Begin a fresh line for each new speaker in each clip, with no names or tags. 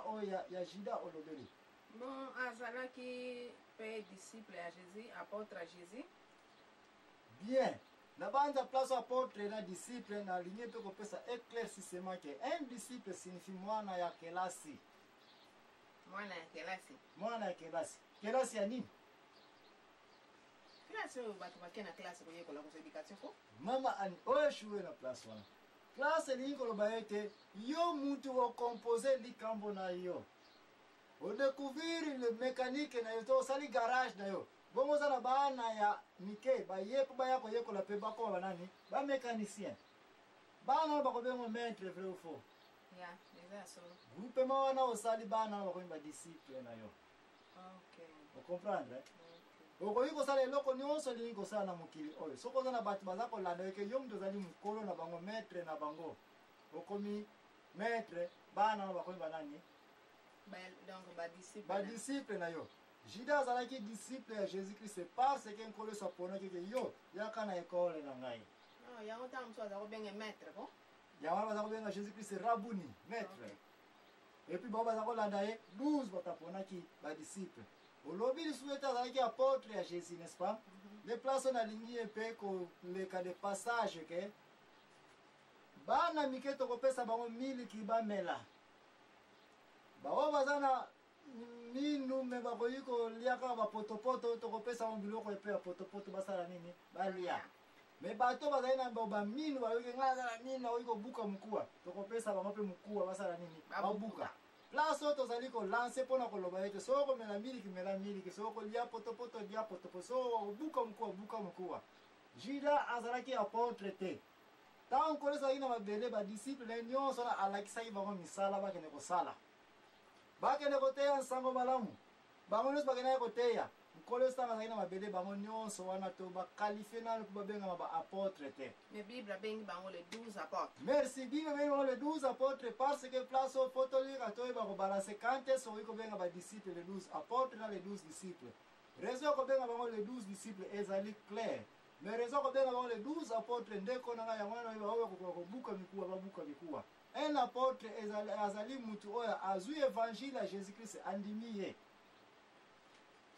Oh, ya Jida olobeli.
Bon, azalaki père disciple à Jésus, apôtre à Jésus.
Bien. Na banza place apôtre na disciple na ligne pe ko pesa éclaircissement que un disciple signifie mwana ya kelasi.
Mwana ya kelasi.
Mwana ya kelasi. Kelasi ya nini?
Kelasi oyo bato bake na classe koyekola ko éducation ko.
Mama ani oyo shuwe na place wana. Classe ni koloba ete yo mutu wa composer likambo na yo. O découvrir le mécanique na yo to sali garage na yo. Bongo za na bana ya mike ba yepo ba yako yekola pe ba ko banani ba mécanicien. Bana ba ko bengo maître vrai ou faux.
Ya, déjà so.
Groupe ma wana osali bana ba ko ba disciple na yo.
OK.
Vous comprenez?
OK.
Okoyi kosala eloko nyonso lingi kosala na mokili oyo soko oza na bato baza kolanda eke yo mutu ozali mokolo na bango maître na bango okomi maître bana na bakomi banani
Donc
badisciple na yo. Jida azalaki disciple ya Jésus-Christ parce que nkolo esaponaki ke yo yaka na ekole na ngai.
Non, yango ntango mosusu aza kobenga maître ko.
Yango baza kobenga Jésus-Christ rabuni maître. Et puis bango baza kolanda ye 12 bataponaki badisciple. Olobi lisusu ete azalaki apôtre ya Jésus, n'est-ce pas? Les places on alingi epe koleka de passage ke bana mike tokopesa bango miliki bamela. Bao baza na minu me bakoyi koliaka bapotopoto tokopesa bango biloko epe ya potopoto basala nini balia. Me bato bazali na baminu bayoki ngai aza na minu akoki kobuka mokuwa tokopesa bango mpe mokuwa basala nini babuka. Place oyo tozali kolanse mpona koloba ete soko komela miliki mela miliki soko kolia potopoto lia potopoto soko kobuka mokuwa buka mokuwa. Juda azalaki apôtre te. Ntango nkolo ezalaki na mabele badisciple nyonso na alakisaki bango misala bakende kosala. Bakende koteya nsango malamu. Bango nyonso bakendaki koteya. Nkolo ntango azalaki na mabele bango nyonso wana to bakalifie nano mpo babengama baapôtre te.
Mais Bible abengi bango les 12 apôtres.
Merci, Bible abengi bango les 12 apôtres parce que place au fotolika toyeba kobalanse kante soki kobenga badisciple les 12 apôtres na les 12 disciples. Raison kobenga bango les 12 disciples ezali clair. Mais raison kobenga bango les 12 apôtres ndeko na ngai yango wana oyeba oyo kobuka mikuwa babuka mikuwa. Un apôtre azali mutu oyo azwi évangile ya Jésus-Christ andimi ye.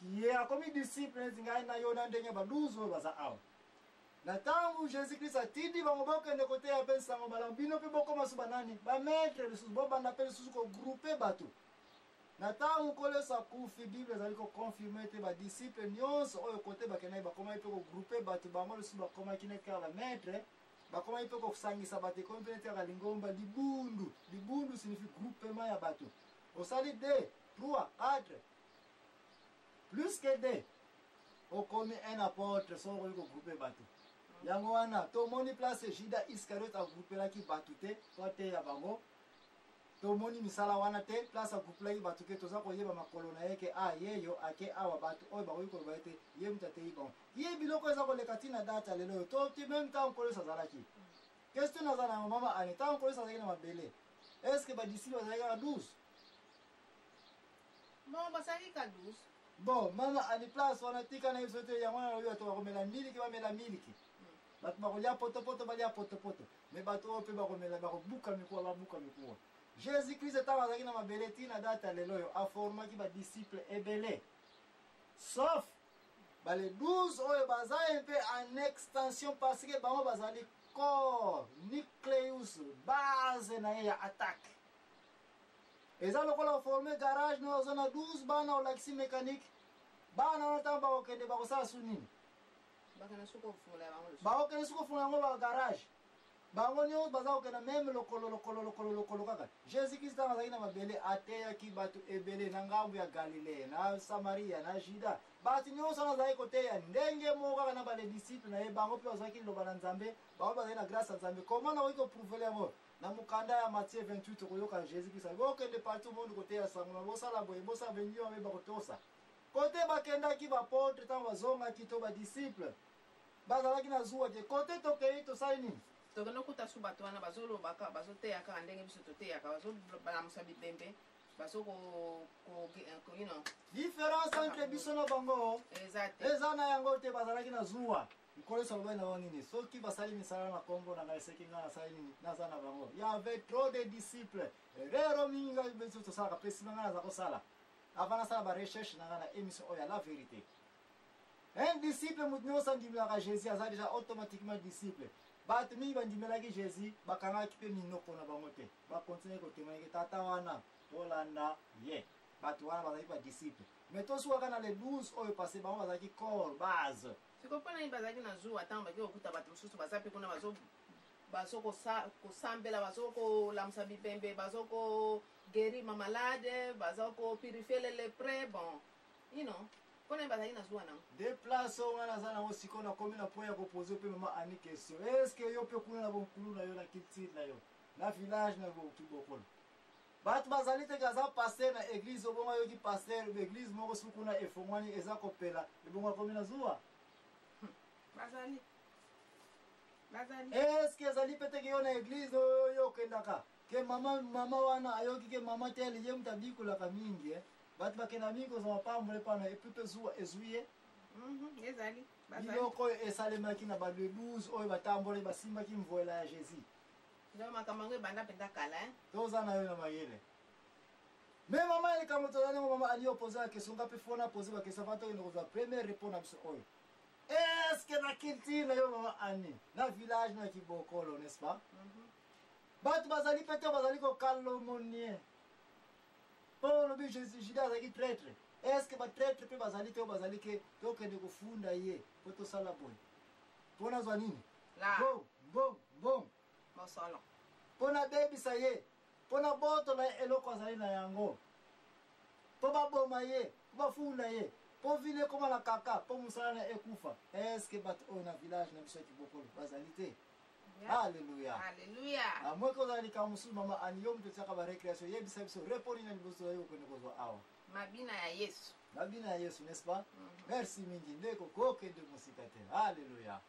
Qui a commis disciple ngai na yo na ndenge ba 12 oyo baza awa. Na tangu Jésus-Christ atindi bango bokende kote ya pe sango malamu bino pe bokoma su banani ba maître lisusu bobanda pe lisusu ko grouper bato. Na tangu nkolo sakufi Bible ezali ko confirmer te ba disciple nyonso oyo kote bakendaki bakoma pe ko grouper bato bango lisusu bakomaki neti kaka ba maître bakoma pe ko kusangisa bato ekomi mpe neti kaka lingomba libundu. Libundu signifie groupement ya bato. Osali 2, 3, 4 plus que 2 okomi un apôtre soko oyo kogroupe bato. Yango wana tomoni place Juda Iscariot agroupelaki bato te to te ya bango. Tomoni misala wana te place agroupelaki bato ke toza koyeba makolo na ye ke yeyo ake awa bato oyo bakoki koloba ete ye mutu ateyi bango. Ye biloko eza koleka ntina data lelo oyo to ti meme ntango nkolo esi azalaki. Question naza na yango mama ani ntango nkolo esi azalaki na mabele est ce que badisciple bazalaki kaka 12?
Bon, bazalaki ka 12.
Bon, mama ani place wana tika na biso te yango wana oyo bato bakomela miliki bamela miliki. Bato bakolia potopoto balia potopoto. Me bato oyo mpe bakomela bakobuka mikuwa babuka mikuwa. Jésus-Christ ntango azalaki na mabele ntina data lelo oyo aformaki badisciple ebele. Sauf bale 12 oyo baza mpe en extension parce que bango bazali corps nucleus base na ye ya attaque. Eza lokola oforme garage no oza na 12 bana olakisi mécanique. Bana wana ntango bakokende bakosala su nini?
Bakende su kofungola bango lisusu.
Bakokende su kofungola yango ba garage. Bango nyonso baza kokenda meme lokolo kaka. Jésus-Christ ntango azalaki na mabele ateyaki bato ebele na ngambu ya Galilée na Samaria na Juda. Bato nyonso wana azalaki koteya ndenge moko kaka na bale disciple na ye bango mpe bazalaki liloba na Nzambe bango bazali na grâce ya Nzambe. Comment nakoki koprouve yango? Na mukanda ya Matthieu 28 koyoka Jésus-Christ bokende partout monde koteya sango na bosala boye bosala bengi oyo bakotosa. Kote bakendaki bapotre ntango bazongaki to badisciple bazalaki na zuwa te kote tokei tosali nini?
Tokende okuta su bato wana bazolobaka bazoteya kaka ndenge biso toteyaka bazobalamusa bibembe bazo
différence entre biso na bango eza na yango te bazalaki na zuwa Nkole saloba na wanini soki basali misala na kombo na ngai nga na sali naza na bango. Il y avait trop de disciples. Rero minga beso to sala pesi nga za ko sala. Avana sala ba recherche na na émission oya la vérité. Un disciple mutno sandimla ka Jésus aza déjà automatiquement disciple. Bat mi bandimela ki Jésus bakanga kipe minoko na bango te. Ba continuer ko témoigner que tata wana tolanda ye. Bat wana bazali ba disciple. Mais to suka na les 12 oyo passé bango bazali corps base.
sikopona ni bazalaki na zuwa ntango baki kokuta bato mosusu baza mpe kuna kosambela bazokolamusa bipembe bazokogeri mamalade bazokopurifie le lepre bon mpona ni bazalaki na zuwa nango
de place oyo wana aza nango sikoyo nakomi na point ya kopose mpe mama ani question estce yo mpe kuna na bonkulu na yo na culture na yo na village na bokola bato bazali te kaza paster na église obongo ayoki paster église moko soki kuna efongwani eza kopela ebongo akomi na zuwa
bazali
estce ezali peteke yo na église oyo okendaka ke mama wana ayoki ke mama tele ye mutu abikolaka mingi bato bakenda mingi kozwa pambole pana epuis mpe zuwa ezwi ye
ezali
biloko oyo esalemaki na bale 12 oyo batamboli basimbaki mvoela ya jésus
ndio makambo yango ebanda mpenza kala
toza na yo na mayele me mama elikambo toza nango mama ali opose la question nga mpe fona pose bakestion va tokende kozwa première réponse na biso oyo estce na culture na yo mama ani na village na kibokolo n'est-ce pas bato bazali mpe te bazali kokalomonie mpo olobi juda azalaki traître estce batraître mpe bazali te oyo bazali ke tokende kofunda ye mpo tosala boye mpo nazwa nini bon
mosolo
mpo nabebisa ye mpo nabotola ye eloko azali na yango mpo baboma ye mpo bafunda ye mpo vile ekoma na kaka mpo mosala na ekufa estce bato oyo na village na biso ya kibokolo bazali te Alléluia. Amweko ozala likambo mosusu mama ani yo moto tiaka barécréation yebisa biso reponi na liboso na yo okende kozwa awa
mabina ya yesu
n'est-ce pas merci mingi ndeko kokende mosika te Alléluia.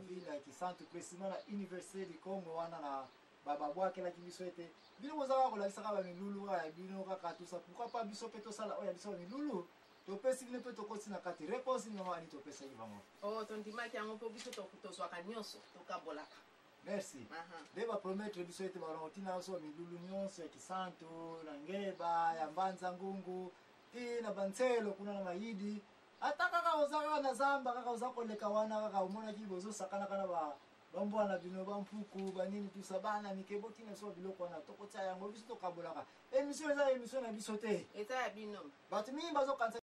vile kisantu kwesima na Université du Congo wana na baba bwake la kibiso ete bino mozaka ko la kisaka ba milulu ka bino ka katusa pourquoi pas biso peto sala oya biso milulu to pesi bino peto kosi na kati réponse ni mama ani to pesa ibango
oh tondima ki yango po biso to swaka nyonso to kabolaka.
Merci. Deba promettre biso ete barontina so milulu nyonso ya kisantu na ngeba ya mbanza ngungu tina banselo kuna na mayidi ataka ka ozaka na zamba kaka ozako leka wana kaka umona kibozo sakana kana ba bambwana bino bampuku banini tusabana mikeboti na so biloko na tokotsa yango biso to kabolaka emission eza emission na biso te
eta ya bino
batu mingi bazo kanisa